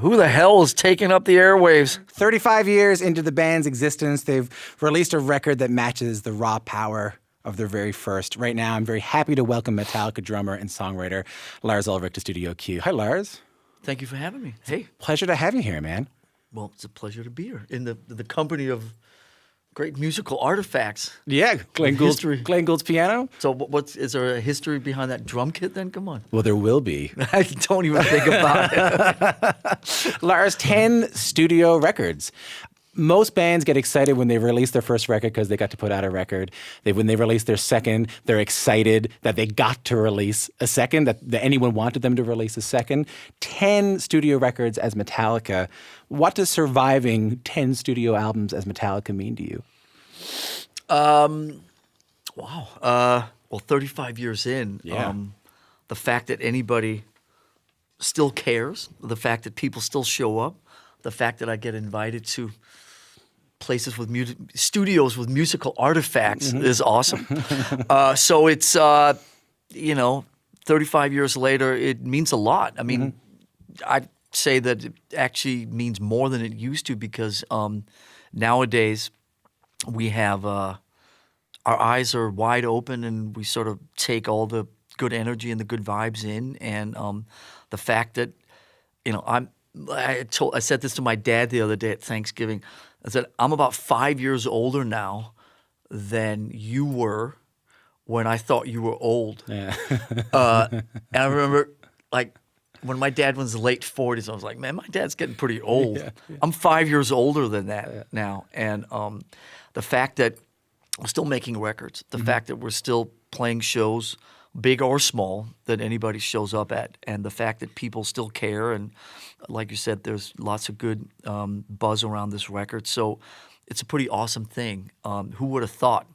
Who the hell is taking up the airwaves? 35 years into the band's existence, they've released a record that matches the raw power of their very first. Right now, I'm very happy to welcome Metallica drummer and songwriter Lars Ulrich to Studio Q. Hi, Lars. Thank you for having me. Hey. Pleasure to have you here, man. Well, it's a pleasure to be here in the company of great musical artifacts. Yeah, Glenn Gould's piano. So is there a history behind that drum kit then? Come on. Well, there will be. I don't even think about it. Lars, 10 studio records. Most bands get excited when they release their first record because they got to put out a record. When they release their second, they're excited that they got to release a second, that anyone wanted them to release a second. 10 studio records as Metallica. What does surviving 10 studio albums as Metallica mean to you? Wow. Well, 35 years in, the fact that anybody still cares, the fact that people still show up, the fact that I get invited to places with studios with musical artifacts is awesome. So it's, 35 years later, it means a lot. I mean, I'd say that it actually means more than it used to because nowadays we have our eyes are wide open and we sort of take all the good energy and the good vibes in. And the fact that, I said this to my dad the other day at Thanksgiving. I said, I'm about 5 years older now than you were when I thought you were old. Yeah. And I remember, when my dad was in the late 40s, I was like, man, my dad's getting pretty old. Yeah. I'm 5 years older than that now. And the fact that we're still making records, the fact that we're still playing shows, big or small, that anybody shows up at, and the fact that people still care, and like you said, there's lots of good buzz around this record. So it's a pretty awesome thing. Who would have thought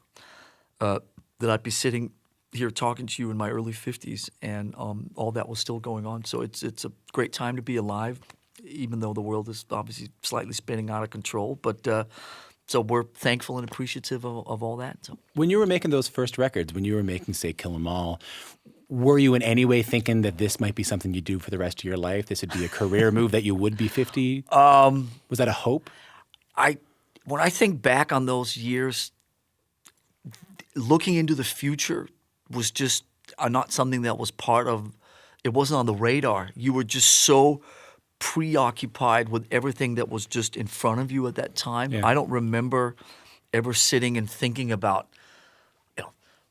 that I'd be sitting here talking to you in my early 50s and all that was still going on. So it's a great time to be alive, even though the world is obviously slightly spinning out of control. But so we're thankful and appreciative of all that. So when you were making those first records, when you were making, say, Kill 'Em All, were you in any way thinking that this might be something you do for the rest of your life? This would be a career move that you would be 50? Was that a hope? When I think back on those years, looking into the future was just not something that was part of. It wasn't on the radar. You were just so preoccupied with everything that was just in front of you at that time. Yeah. I don't remember ever sitting and thinking about,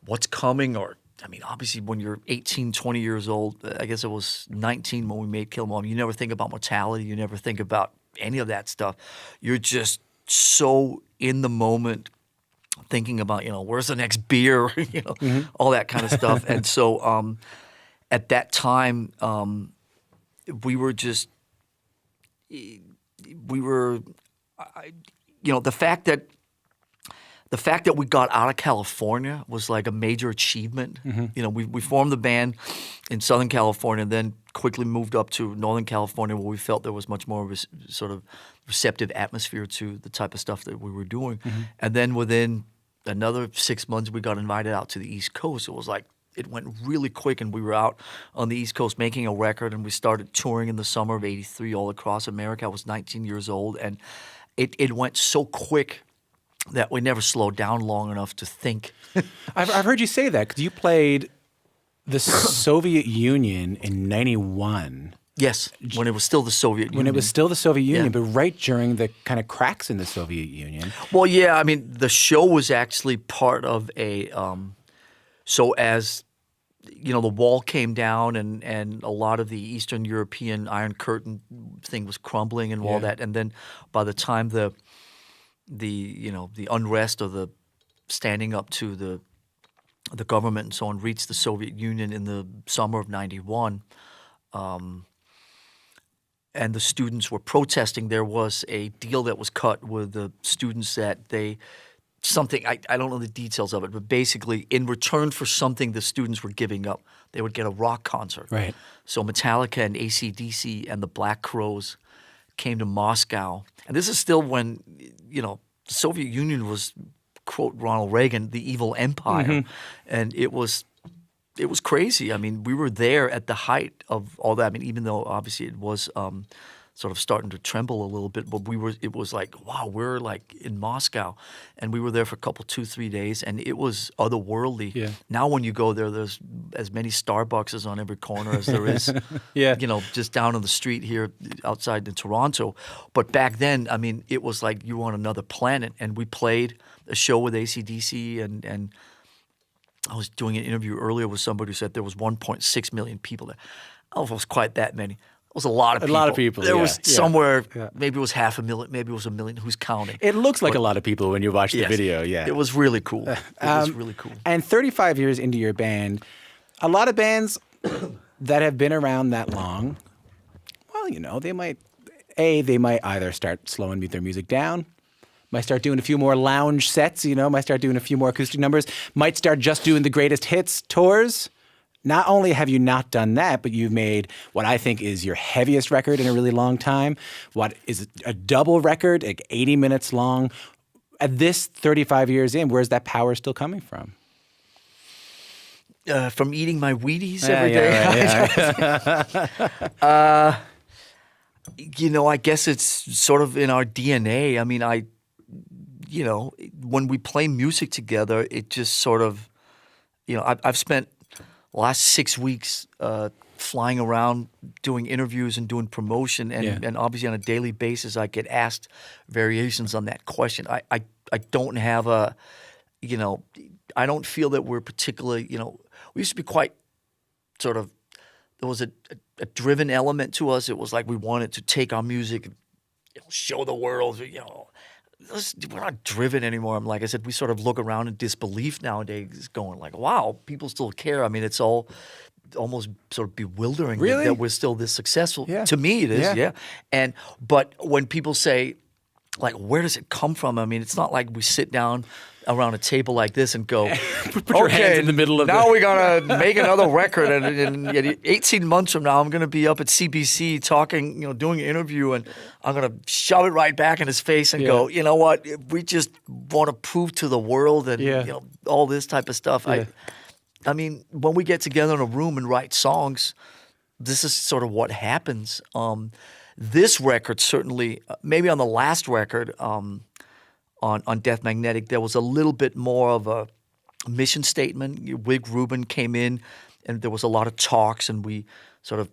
what's coming or, obviously when you're 18, 20 years old, I guess it was 19 when we made Kill 'Em All, you never think about mortality. You never think about any of that stuff. You're just so in the moment thinking about, where's the next beer, all that kind of stuff. And so at that time, we were just, the fact that we got out of California was like a major achievement. We formed the band in Southern California and then quickly moved up to Northern California where we felt there was much more of a sort of receptive atmosphere to the type of stuff that we were doing. And then within another 6 months, we got invited out to the East Coast. It was like, it went really quick, and we were out on the East Coast making a record, and we started touring in the summer of '83 all across America. I was 19 years old, and it went so quick that we never slowed down long enough to think. I've heard you say that because you played the Soviet Union in '91. Yes, when it was still the Soviet Union. When it was still the Soviet Union, but right during the kind of cracks in the Soviet Union. Well, yeah, the show was actually part of a so as the wall came down and a lot of the Eastern European Iron Curtain thing was crumbling and all that. And then by the time the unrest or the standing up to the government and so on reached the Soviet Union in the summer of '91, and the students were protesting, there was a deal that was cut with the students that I don't know the details of it, but basically in return for something the students were giving up, they would get a rock concert. Right. So Metallica and AC/DC and the Black Crowes came to Moscow. And this is still when, the Soviet Union was, quote Ronald Reagan, the evil empire. And it was crazy. We were there at the height of all that. Even though obviously it was sort of starting to tremble a little bit. But it was like, wow, we're like in Moscow, and we were there for a couple, 2-3 days, and it was otherworldly. Yeah. Now when you go there, there's as many Starbucks on every corner as there is, Yeah. just down on the street here outside in Toronto. But back then, I mean, it was like you were on another planet, and we played a show with AC/DC, and I was doing an interview earlier with somebody who said there was 1.6 million people there. I don't know if it was quite that many. It was a lot of people. A lot of people, There yeah, was yeah, somewhere, yeah. maybe it was 500,000, maybe it was 1 million. Who's counting? It looks like a lot of people when you watch the Yes. video. Yeah. It was really cool. It was really cool. And 35 years into your band, a lot of bands that have been around that long, well, they might either start slowing their music down, might start doing a few more lounge sets, might start doing a few more acoustic numbers, might start just doing the greatest hits tours. Not only have you not done that, but you've made what I think is your heaviest record in a really long time, what is a double record, like 80 minutes long. At this 35 years in, where's that power still coming from? From eating my Wheaties every day. I guess it's sort of in our DNA. I mean, when we play music together, it just sort of, I've spent the last 6 weeks flying around doing interviews and doing promotion, and obviously on a daily basis I get asked variations on that question. I don't have I don't feel that we're particularly, we used to be quite sort of, there was a driven element to us. It was like we wanted to take our music and show the world, we're not driven anymore. Like I said, we sort of look around in disbelief nowadays going like, wow, people still care. I mean, it's all almost sort of bewildering that we're still this successful. Yeah. To me, it is, yeah. But when people say, like, where does it come from? I mean, it's not like we sit down around a table like this and go, Put your hands in the middle of now we got to make another record. And 18 months from now, I'm going to be up at CBC talking, doing an interview, and I'm going to shove it right back in his face and go, you know what? We just want to prove to the world and all this type of stuff. Yeah. I mean, when we get together in a room and write songs, this is sort of what happens. This record certainly, maybe on the last record, on Death Magnetic, there was a little bit more of a mission statement. Rick Rubin came in, and there was a lot of talks, and we sort of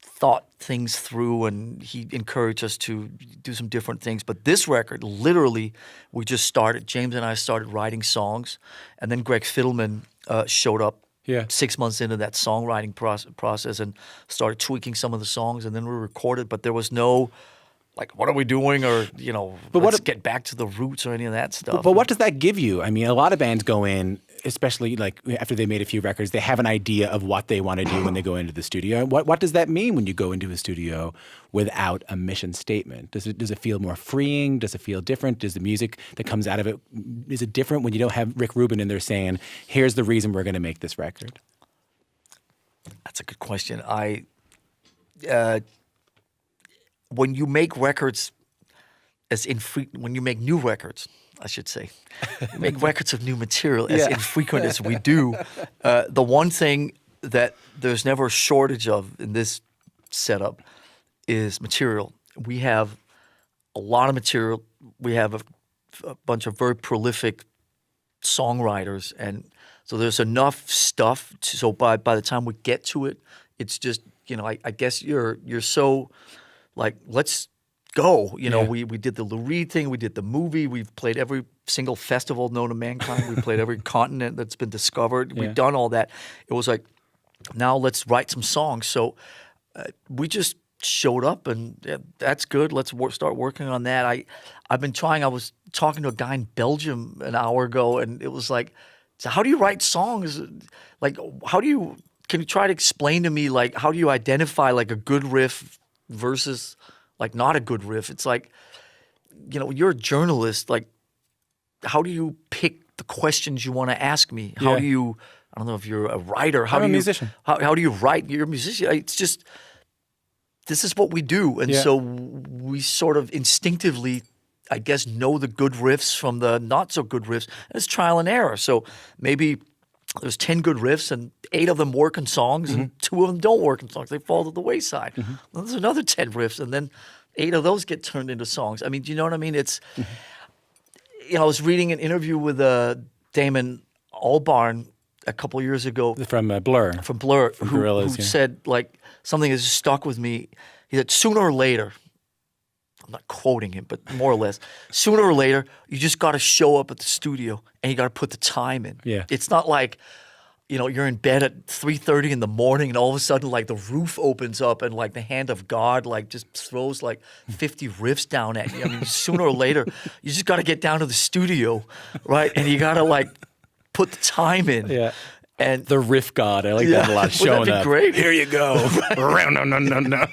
thought things through, and he encouraged us to do some different things. But this record, literally, we just started. James and I started writing songs, and then Greg Fiddleman showed up 6 months into that songwriting process and started tweaking some of the songs, and then we recorded. But there was no, like, what are we doing? Or, let's get back to the roots or any of that stuff. But what does that give you? I mean, a lot of bands go in, especially like after they made a few records, they have an idea of what they want to do when they go into the studio. What does that mean when you go into a studio without a mission statement? Does it feel more freeing? Does it feel different? Does the music that comes out of it, is it different when you don't have Rick Rubin in there saying, here's the reason we're going to make this record? That's a good question. When you make records when you make new records, I should say, you make records of new material as infrequent as we do, the one thing that there's never a shortage of in this setup is material. We have a lot of material. We have a bunch of very prolific songwriters, and so there's enough stuff. So by the time we get to it, it's just, I guess you're so like, let's go. We did the Lou Reed thing. We did the movie. We've played every single festival known to mankind. We played every continent that's been discovered. We've done all that. It was like, now let's write some songs. So we just showed up, and that's good. Let's start working on that. I've been trying. I was talking to a guy in Belgium an hour ago, and it was like, so how do you write songs? Like, can you try to explain to me, like, how do you identify like a good riff versus like not a good riff? It's like, you're a journalist. Like, how do you pick the questions you want to ask me? How do you, I don't know if you're a writer. I'm a musician. How do you write? You're a musician. It's just, this is what we do. And so we sort of instinctively, I guess, know the good riffs from the not so good riffs. And it's trial and error. So maybe there's 10 good riffs and 8 of them work in songs and 2 of them don't work in songs. They fall to the wayside. Then there's another 10 riffs and then 8 of those get turned into songs. I mean, do you know what I mean? It's, I was reading an interview with Damon Albarn a couple years ago. From Blur. From Blur, From who Gorillaz, yeah. said like something that's stuck with me. He said, sooner or later, I'm not quoting him, but more or less, sooner or later, you just got to show up at the studio and you got to put the time in. Yeah. It's not like, you're in bed at 3:30 in the morning and all of a sudden like the roof opens up and like the hand of God like just throws like 50 riffs down at you. I mean, sooner or later, you just got to get down to the studio, right? And you got to like put the time in. Yeah. And The riff god. I like that a lot. Wouldn't Showing that up. be great? Here you go. No.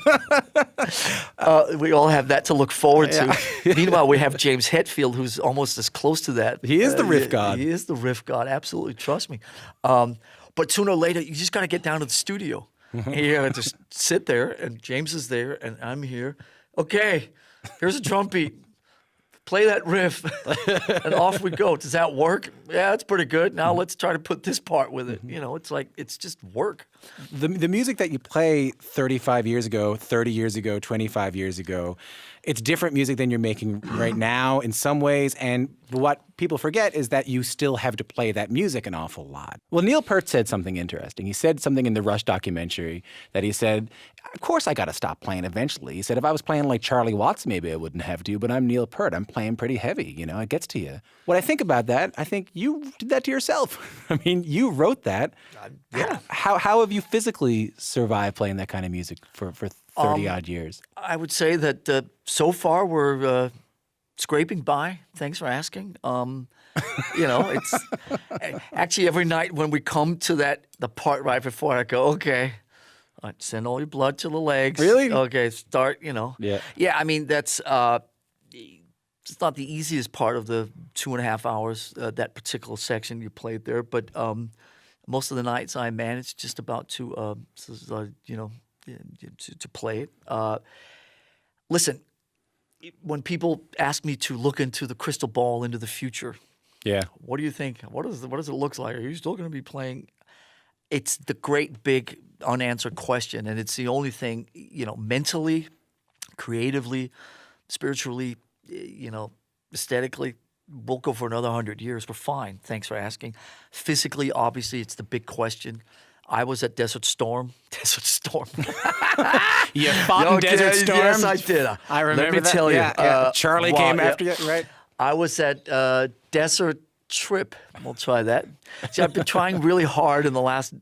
We all have that to look forward to. Meanwhile, we have James Hetfield, who's almost as close to that. He is the riff god. He is the riff god. Absolutely, trust me. But sooner or later, you just got to get down to the studio. And you got to just sit there, and James is there, and I'm here. Okay, here's a drum beat. Play that riff, and off we go. Does that work? Yeah, that's pretty good. Now let's try to put this part with it. It's like it's just work. The music that you play 35 years ago, 30 years ago, 25 years ago, it's different music than you're making right now in some ways. And what people forget is that you still have to play that music an awful lot. Well, Neil Peart said something interesting. He said something in the Rush documentary that he said, of course I got to stop playing eventually. He said, if I was playing like Charlie Watts, maybe I wouldn't have to, but I'm Neil Peart. I'm playing pretty heavy, it gets to you. When I think about that, I think you did that to yourself. I mean, you wrote that. Yeah. How have you physically survived playing that kind of music for 30-odd years? I would say that so far we're scraping by. Thanks for asking. It's actually every night when we come to the part right before I go, okay, send all your blood to the legs. Really? Okay, start, Yeah. Yeah, I mean, that's it's not the easiest part of the 2.5 hours, that particular section you played there, but most of the nights I managed just about to play it. Listen, when people ask me to look into the crystal ball into the future, Yeah. what do you think? What does it look like? Are you still going to be playing? It's the great big unanswered question, and it's the only thing, mentally, creatively, spiritually, aesthetically. We'll go for another 100 years. We're fine. Thanks for asking. Physically, obviously, it's the big question. I was at Desert Storm. Desert Storm. You fought in Desert Storm? Yes, I did. I remember Let me that. tell you. Yeah. Charlie came after you, right? I was at Desert Trip. We'll try that. See, I've been trying really hard in the last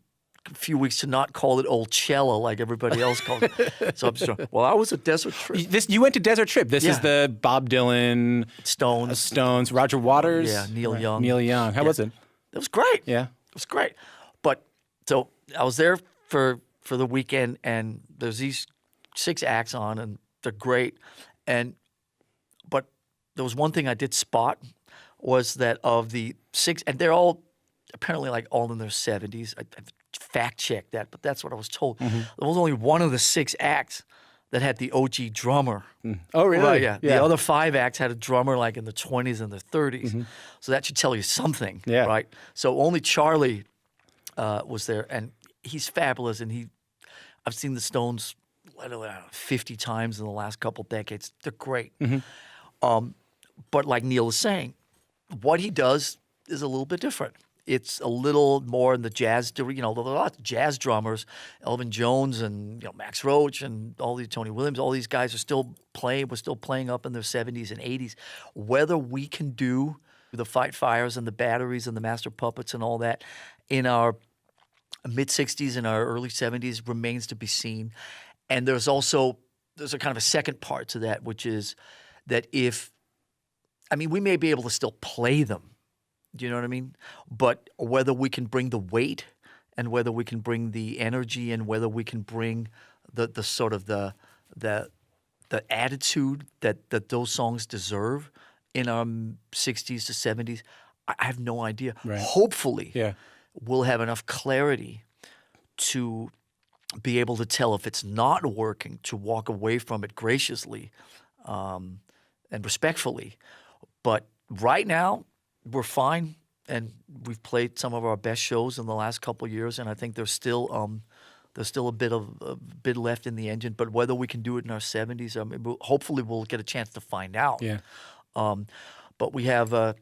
few weeks to not call it Oldchella like everybody else calls it. So I'm just trying, I was at Desert Trip. You went to Desert Trip. This is the Bob Dylan, Stones, Roger Waters. Yeah, Neil Young. Neil Young. How was it? It was great. Yeah. It was great. But so I was there for the weekend, and there's these 6 acts on, and they're great. But there was one thing I did spot was that of the 6, and they're all apparently like all in their 70s. I fact checked that, but that's what I was told. There was only one of the 6 acts that had the OG drummer. Oh, really? Right, yeah. The other 5 acts had a drummer like in the 20s and the 30s. So that should tell you something, right? So only Charlie was there, and he's fabulous. And I've seen the Stones, I don't know, 50 times in the last couple decades. They're great. But like Neil was saying, what he does is a little bit different. It's a little more in the jazz, there are lots of jazz drummers, Elvin Jones and Max Roach and all these Tony Williams, all these guys are still playing, were still playing up in their 70s and 80s. Whether we can do the Fight Fires and the Batteries and the Master Puppets and all that in our mid-60s and our early 70s remains to be seen. And there's a kind of a second part to that, which is that we may be able to still play them. Do you know what I mean? But whether we can bring the weight and whether we can bring the energy and whether we can bring the sort of the attitude that those songs deserve in our 60s to 70s, I have no idea. Right. Hopefully, we'll have enough clarity to be able to tell if it's not working, to walk away from it graciously and respectfully. But right now, we're fine. and we've played some of our best shows in the last couple of years, and I think there's still a bit left in the engine. But whether we can do it in our 70s, I mean, hopefully we'll get a chance to find out. Yeah. But we have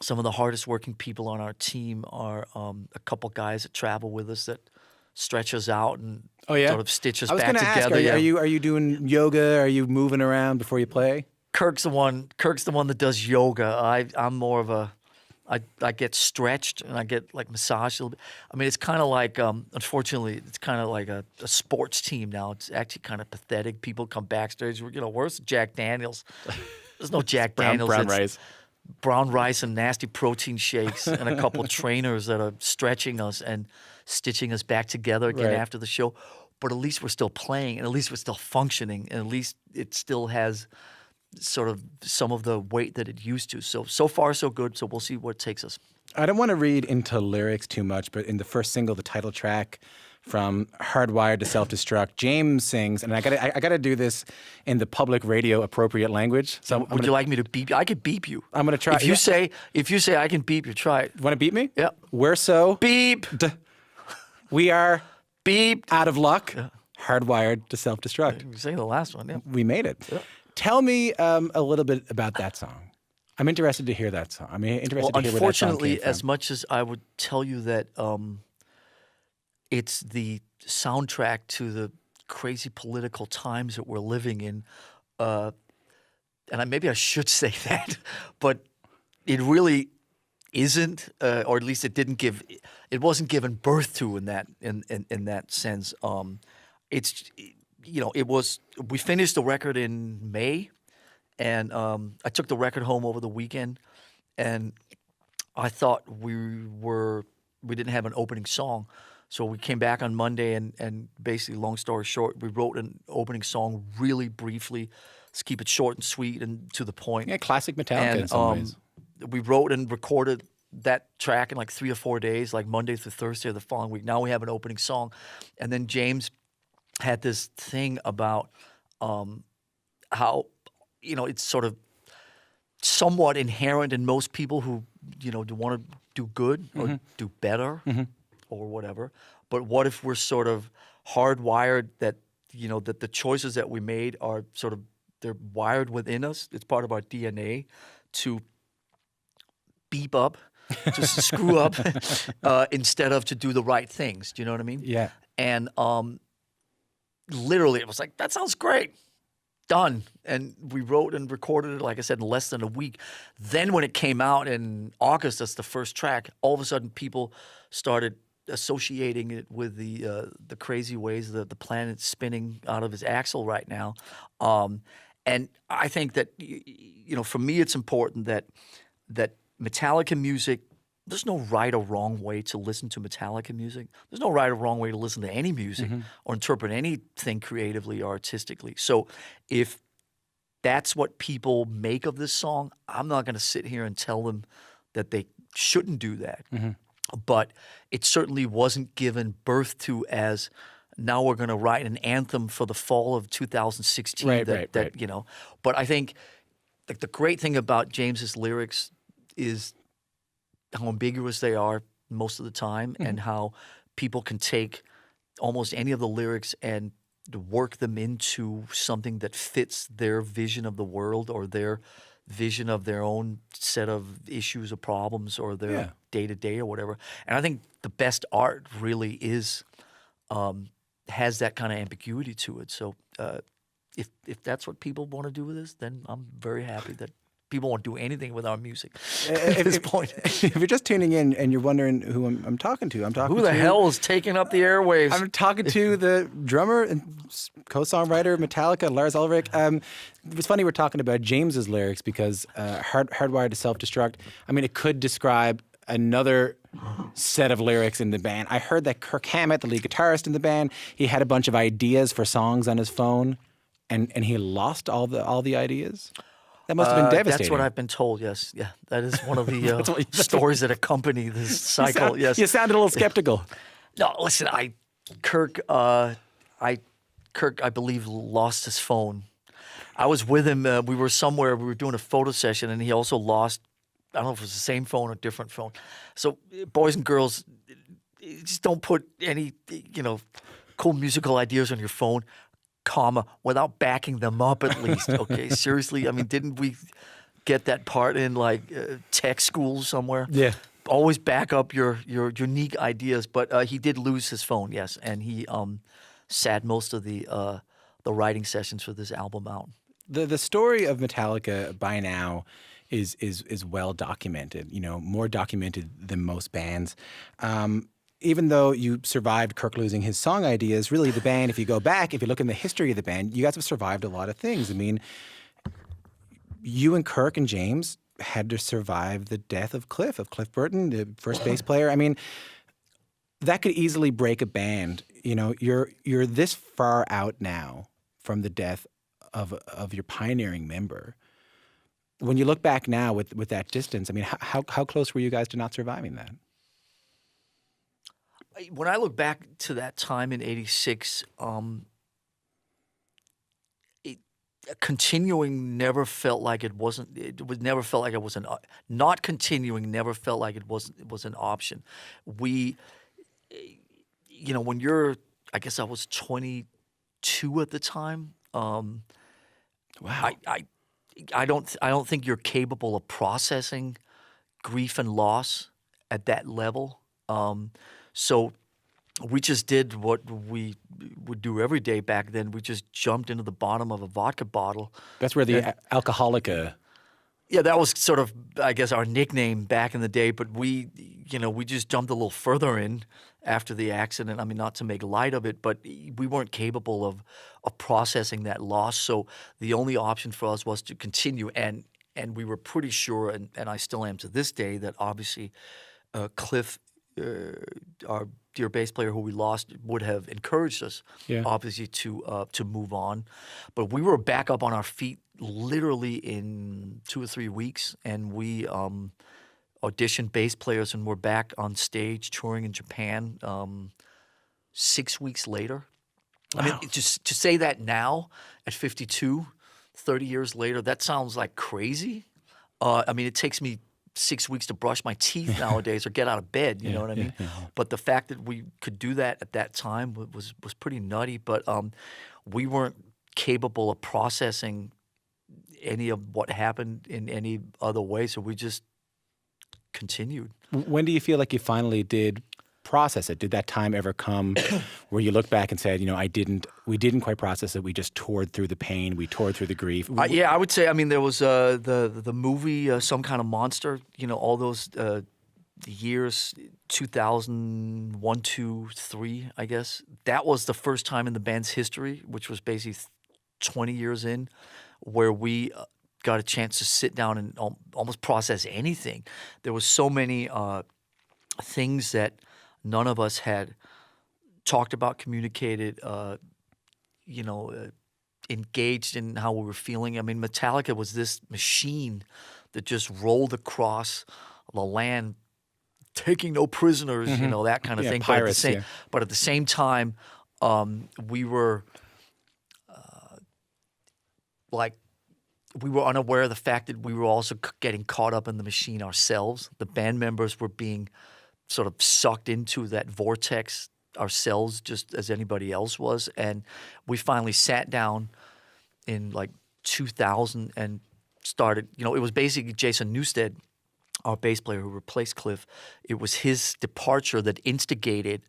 some of the hardest working people on our team are a couple guys that travel with us that stretch us out and sort of stitch us I was back gonna together. ask, are you doing yoga? Are you moving around before you play? Kirk's the one that does yoga. I'm more of a I get stretched and I get like massaged a little bit. I mean, it's kind of like unfortunately, it's kind of like a sports team now. It's actually kind of pathetic. People come backstage, where's Jack Daniels? There's no Jack Daniels. Brown rice. Brown rice and nasty protein shakes and a couple trainers that are stretching us and stitching us back together again after the show. But at least we're still playing, and at least we're still functioning, and at least it still has sort of some of the weight that it used to. So far, so good. So we'll see where it takes us. I don't want to read into lyrics too much, but in the first single, the title track from Hardwired to Self-Destruct, James sings, and I gotta do this in the public radio appropriate language. So would you like me to beep you? I could beep you. I'm gonna try. If you say I can beep you, try it. Want to beat me? Yeah. We're so beep. We are beep out of luck. Yeah. Hardwired to Self-Destruct. You say the last one. Yeah. We made it. Yeah. Tell me a little bit about that song. I'm interested to hear that song. I'm interested to hear where that song came from. Unfortunately, as much as I would tell you that it's the soundtrack to the crazy political times that we're living in, and maybe I should say that, but it really isn't, or at least it wasn't given birth to in that sense. We finished the record in May, and I took the record home over the weekend, and I thought we didn't have an opening song. So we came back on Monday, and basically, long story short, we wrote an opening song really briefly. Let's keep it short and sweet and to the point. Yeah, classic Metallica in some ways. We wrote and recorded that track in like 3 or 4 days, like Monday through Thursday of the following week. Now we have an opening song. And then James had this thing about how, it's sort of somewhat inherent in most people who, do want to do good or do better or whatever. But what if we're sort of hardwired that, that the choices that we made are sort of, they're wired within us. It's part of our DNA to beep up, to screw up, instead of to do the right things. Do you know what I mean? Yeah. And literally, it was like, that sounds great. Done. And we wrote and recorded it, like I said, in less than a week. Then when it came out in August, that's the first track, all of a sudden people started associating it with the crazy ways that the planet's spinning out of its axle right now. And I think that, for me, it's important that Metallica music, there's no right or wrong way to listen to Metallica music. There's no right or wrong way to listen to any music or interpret anything creatively or artistically. So if that's what people make of this song, I'm not going to sit here and tell them that they shouldn't do that. But it certainly wasn't given birth to as now we're going to write an anthem for the fall of 2016. Right. But I think the great thing about James's lyrics is how ambiguous they are most of the time and how people can take almost any of the lyrics and work them into something that fits their vision of the world or their vision of their own set of issues or problems or their day-to-day or whatever. And I think the best art really is has that kind of ambiguity to it. So if that's what people want to do with this, then I'm very happy that people won't do anything with our music at this point. If you're just tuning in and you're wondering who I'm talking to, who the hell is taking up the airwaves? I'm talking to the drummer and co-songwriter of Metallica, Lars Ulrich. It was funny we're talking about James's lyrics because Hardwired to Self-Destruct, I mean, it could describe another set of lyrics in the band. I heard that Kirk Hammett, the lead guitarist in the band, he had a bunch of ideas for songs on his phone, and he lost all the ideas. That must have been devastating. That's what I've been told, yes. Yeah, that is one of the stories that accompany this cycle, yes. You sounded a little skeptical. No, listen, Kirk, I believe, lost his phone. I was with him. We were somewhere. We were doing a photo session, and he also lost I don't know if it was the same phone or different phone. So boys and girls, just don't put any, cool musical ideas on your phone, comma, without backing them up at least. Okay, seriously. I mean, didn't we get that part in like tech school somewhere? Yeah. Always back up your unique ideas. But he did lose his phone, yes, and he sat most of the writing sessions for this album out. The story of Metallica by now is well documented. More documented than most bands. Even though you survived Kirk losing his song ideas, really the band, if you go back, if you look in the history of the band, you guys have survived a lot of things. I mean, you and Kirk and James had to survive the death of Cliff Burton, the first bass player. I mean, that could easily break a band. You're this far out now from the death of your pioneering member. When you look back now with that distance, I mean, how close were you guys to not surviving that? When I look back to that time in '86, continuing never felt like it wasn't. Never felt like it was not continuing. Never felt like it was an option. We, when you're, I guess I was 22 at the time. Wow. I don't think you're capable of processing grief and loss at that level. So we just did what we would do every day back then. We just jumped into the bottom of a vodka bottle. That's where the Alcoholica. Yeah, that was sort of, I guess, our nickname back in the day. But we just jumped a little further in after the accident. I mean, not to make light of it, but we weren't capable of processing that loss. So the only option for us was to continue. And we were pretty sure, and I still am to this day, that obviously Cliff, our dear bass player who we lost, would have encouraged us, obviously, to move on. But we were back up on our feet literally in 2 or 3 weeks, and we auditioned bass players, and we're back on stage touring in Japan 6 weeks later. Wow. I mean, just to say that now at 52, 30 years later, that sounds like crazy. I mean, it takes me 6 weeks to brush my teeth nowadays or get out of bed, you know what I mean? Yeah. But the fact that we could do that at that time was pretty nutty. But we weren't capable of processing any of what happened in any other way, so we just continued. When do you feel like you finally did process it? Did that time ever come where you look back and said, we didn't quite process it, we just tore through the pain, we tore through the grief? Yeah, I would say, I mean, there was the movie Some Kind of Monster, all those years, 2001, 2, 3, I guess. That was the first time in the band's history, which was basically 20 years in, where we got a chance to sit down and almost process anything. There was so many things that none of us had talked about, communicated, engaged in how we were feeling. I mean, Metallica was this machine that just rolled across the land, taking no prisoners, that kind of thing. Pirates, but at the same time, we were we were unaware of the fact that we were also getting caught up in the machine ourselves. The band members were being sort of sucked into that vortex ourselves, just as anybody else was. And we finally sat down in like 2000 and started, it was basically Jason Newsted, our bass player who replaced Cliff. It was his departure that instigated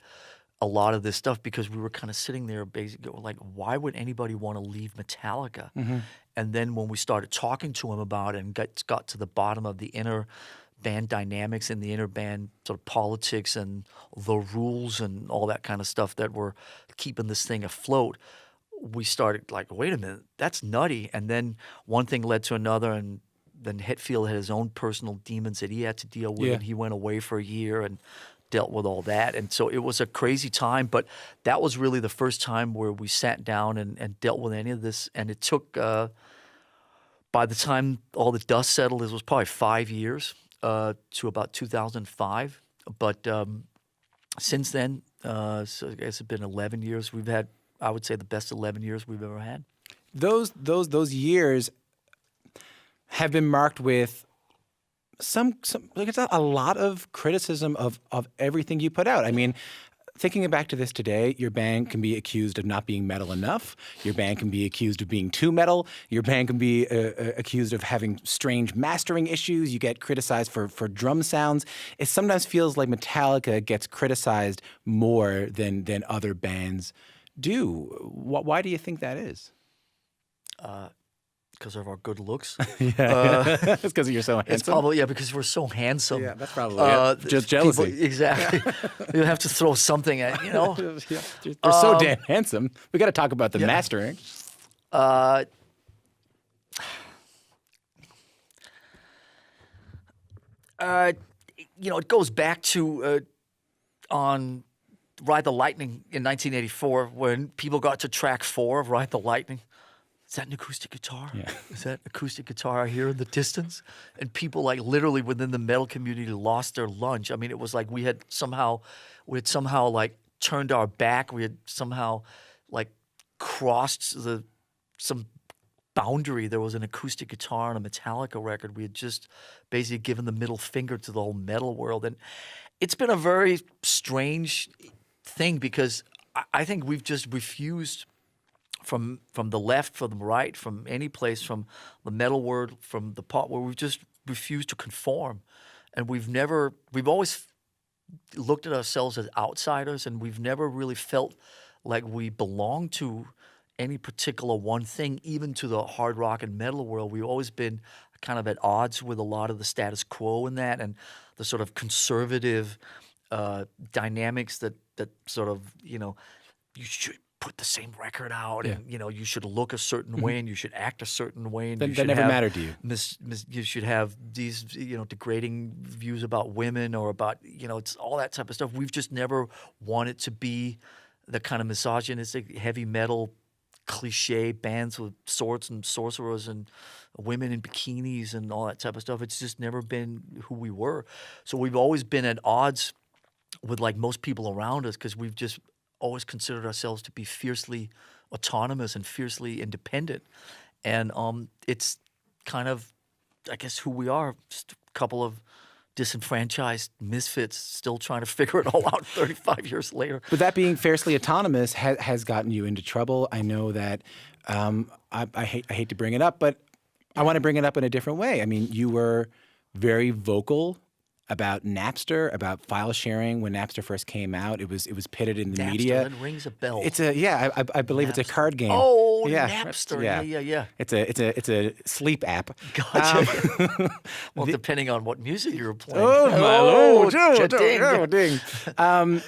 a lot of this stuff, because we were kind of sitting there basically like, why would anybody want to leave Metallica? Mm-hmm. And then when we started talking to him about it and got to the bottom of the inner band dynamics and the inner band sort of politics and the rules and all that kind of stuff that were keeping this thing afloat, we started like, wait a minute, that's nutty. And then one thing led to another, and then Hetfield had his own personal demons that he had to deal with, and he went away for a year and dealt with all that. And so it was a crazy time, but that was really the first time where we sat down and dealt with any of this. And it took, by the time all the dust settled, it was probably 5 years to about 2005. But since then, so I guess it's been 11 years. We've had, I would say, the best 11 years we've ever had. Those years have been marked with like it's a lot of criticism of everything you put out. I mean, thinking back to this today, your band can be accused of not being metal enough. Your band can be accused of being too metal. Your band can be accused of having strange mastering issues. You get criticized for drum sounds. It sometimes feels like Metallica gets criticized more than other bands do. Why do you think that is? Because of our good looks. It's because you're so handsome. It's probably, because we're so handsome. Yeah, that's probably it. Just jealousy. People, exactly. You have to throw something at, They're so damn handsome. We got to talk about the mastering. It goes back to on Ride the Lightning in 1984 when people got to track 4 of Ride the Lightning. Is that an acoustic guitar? Yeah. Is that acoustic guitar I hear in the distance? And people literally within the metal community lost their lunch. I mean, it was like we had somehow turned our back. We had somehow crossed some boundary. There was an acoustic guitar on a Metallica record. We had just basically given the middle finger to the whole metal world. And it's been a very strange thing because I think we've just refused from the left, from the right, from any place, from the metal world, from the pop world, we've just refused to conform. And we've always looked at ourselves as outsiders, and we've never really felt like we belong to any particular one thing, even to the hard rock and metal world. We've always been kind of at odds with a lot of the status quo in that, and the sort of conservative dynamics that sort of, you should put the same record out, and you should look a certain way, and you should act a certain way, and that never mattered to you. You should have these degrading views about women or about it's all that type of stuff. We've just never wanted to be the kind of misogynistic heavy metal cliche bands with swords and sorcerers and women in bikinis and all that type of stuff. It's just never been who we were. So we've always been at odds with most people around us because we've just always considered ourselves to be fiercely autonomous and fiercely independent. And it's kind of, I guess, who we are, just a couple of disenfranchised misfits still trying to figure it all out 35 years later. But that being fiercely autonomous has gotten you into trouble. I know that I hate to bring it up, but I want to bring it up in a different way. I mean, you were very vocal about Napster, about file sharing when Napster first came out. It was pitted in the media. That rings a bell. It's I believe Napster. It's a card game. Oh, yeah. Napster. Yeah. It's a sleep app. Gotcha. Well, depending on what music you were playing. Oh my lord! Ding.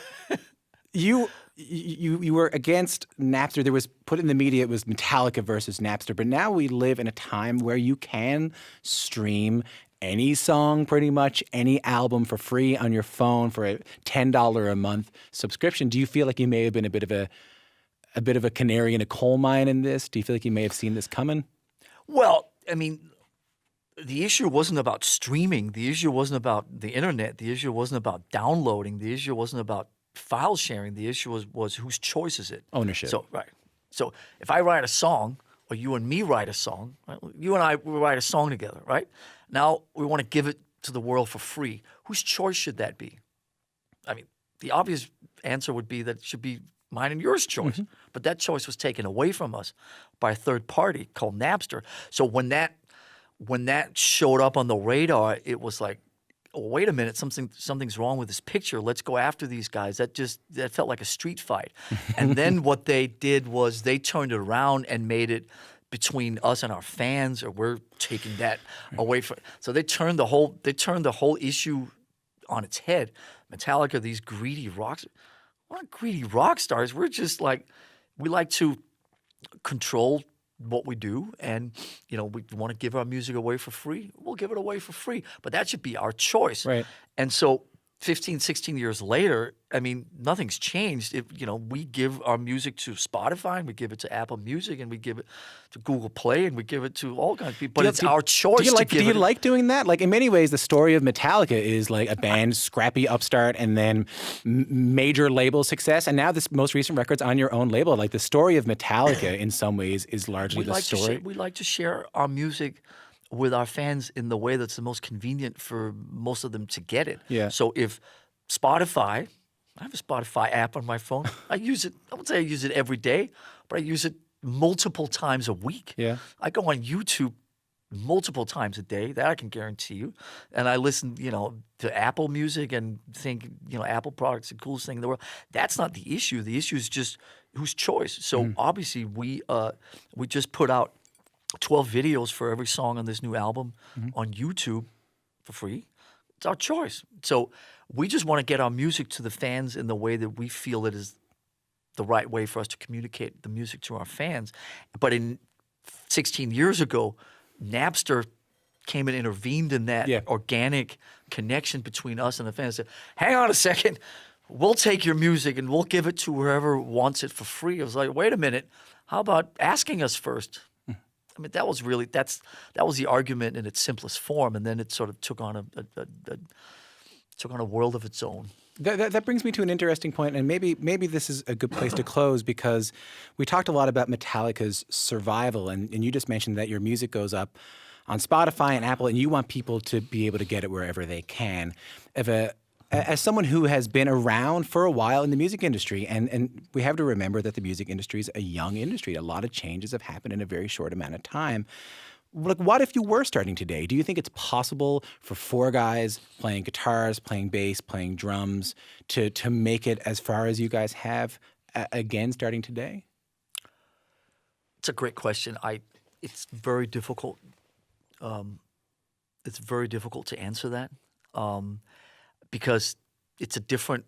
You were against Napster. There was put in the media it was Metallica versus Napster. But now we live in a time where you can stream any song, pretty much any album for free on your phone for a $10 a month subscription. Do you feel like you may have been a bit of a canary in a coal mine in this? Do you feel like you may have seen this coming? Well, I mean, the issue wasn't about streaming. The issue wasn't about the internet. The issue wasn't about downloading. The issue wasn't about file sharing. The issue was whose choice is it? Ownership. So right. So if I write a song, or you and me write a song, right? You and I we write a song together, right? Now we want to give it to the world for free. Whose choice should that be? I mean, the obvious answer would be that it should be mine and yours choice. Mm-hmm. But that choice was taken away from us by a third party called Napster. So when that showed up on the radar, it was like, oh, wait a minute, something's wrong with this picture. Let's go after these guys. That felt like a street fight. And then what they did was they turned it around and made it between us and our fans, or we're taking that away from. So they turned the whole issue on its head. Metallica, these greedy rocks. We're not greedy rock stars. We're just we like to control what we do, and we want to give our music away for free. We'll give it away for free, but that should be our choice. Right. And so 15, 16 years later, I mean, nothing's changed. We give our music to Spotify, and we give it to Apple Music, and we give it to Google Play, and we give it to all kinds of people. But it's our choice to give it. Do you like doing that? Like, in many ways, the story of Metallica is like a band, scrappy upstart, and then major label success. And now this most recent record's on your own label. Like, the story of Metallica, in some ways, is largely the story. We like to share our music with our fans in the way that's the most convenient for most of them to get it. Yeah. So if Spotify, I have a Spotify app on my phone. I use it. I would say I use it every day, but I use it multiple times a week. Yeah. I go on YouTube multiple times a day. That I can guarantee you. And I listen, to Apple Music and think, Apple products the coolest thing in the world. That's not the issue. The issue is just whose choice. So obviously we just put out 12 videos for every song on this new album on YouTube for free. It's our choice. So we just want to get our music to the fans in the way that we feel it is the right way for us to communicate the music to our fans. But in 16 years ago, Napster came and intervened in that organic connection between us and the fans. Said, hang on a second, we'll take your music and we'll give it to whoever wants it for free. I was like, wait a minute, how about asking us first? I mean, that was the argument in its simplest form, and then it sort of took on a world of its own. That brings me to an interesting point, and maybe this is a good place to close, because we talked a lot about Metallica's survival, and you just mentioned that your music goes up on Spotify and Apple, and you want people to be able to get it wherever they can. As someone who has been around for a while in the music industry, and we have to remember that the music industry is a young industry. A lot of changes have happened in a very short amount of time. Like, what if you were starting today? Do you think it's possible for four guys playing guitars, playing bass, playing drums to make it as far as you guys have, again, starting today? It's a great question. It's very difficult. It's very difficult to answer that because it's a different,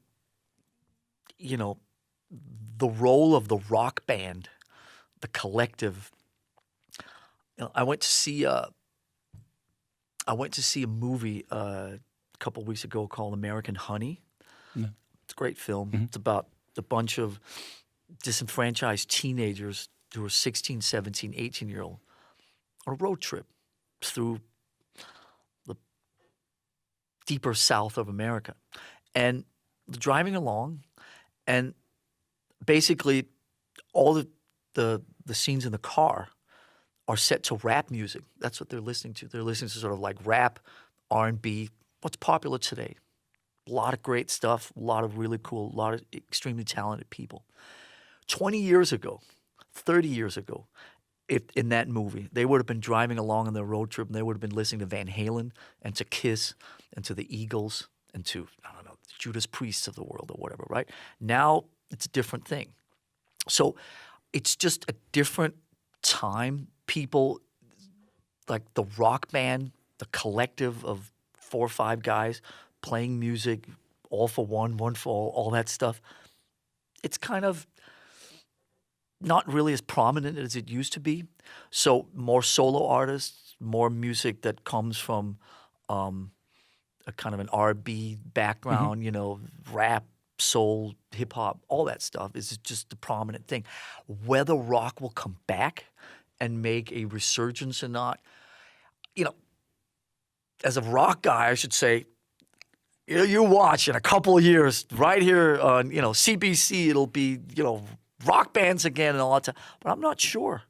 the role of the rock band, the collective. I went to see a movie a couple of weeks ago called American Honey. Yeah. It's a great film. Mm-hmm. It's about a bunch of disenfranchised teenagers who are 16, 17, 18-year-old on a road trip through the deeper south of America. And they're driving along, and basically all the scenes in the car are set to rap music. That's what they're listening to. They're listening to sort of like rap, R&B, what's popular today. A lot of great stuff, a lot of really cool, a lot of extremely talented people. 20 years ago, 30 years ago, in that movie, they would have been driving along on their road trip, and they would have been listening to Van Halen and to Kiss and to the Eagles and to, the Judas Priests of the world or whatever, right? Now it's a different thing. So it's just a different time. People like the rock band, the collective of 4 or 5 guys playing music, all for one for all that stuff. It's kind of not really as prominent as it used to be. So more solo artists, more music that comes from a kind of an R&B background, rap, soul, hip hop, all that stuff is just the prominent thing. Whether rock will come back and make a resurgence or not, as a rock guy, I should say, you watch in a couple of years, right here on, CBC, it'll be, rock bands again and all that stuff. But I'm not sure.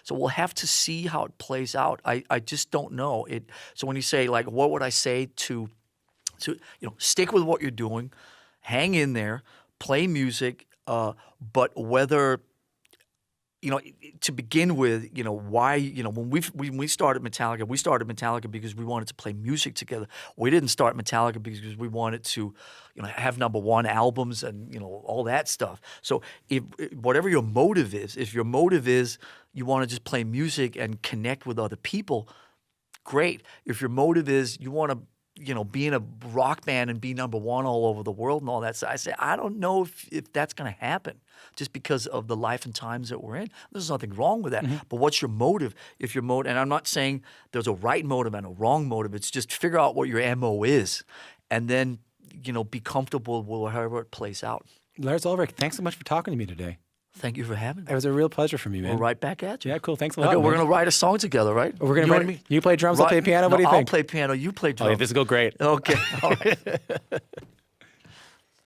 So we'll have to see how it plays out. I just don't know. So when you say, like, what would I say to stick with what you're doing, hang in there, play music, but whether to begin with, why, when we started Metallica because we wanted to play music together. We didn't start Metallica because we wanted to, have #1 albums and, all that stuff. So whatever your motive is, if your motive is you want to just play music and connect with other people, great. If your motive is you want to, be in a rock band and be #1 all over the world and all that. So I say, I don't know if that's going to happen just because of the life and times that we're in. There's nothing wrong with that. Mm-hmm. But what's your motive? If your motive, and I'm not saying there's a right motive and a wrong motive. It's just figure out what your MO is and then, be comfortable with however it plays out. Lars Ulrich, thanks so much for talking to me today. Thank you for having me. It was a real pleasure for me, man. We're right back at you. Yeah, cool. Thanks a lot. Okay, we're going to write a song together, right? We're going to You play drums, I'll play piano. What do you think? I'll play piano, you play drums. Oh, yeah, this will go great. Okay, all right.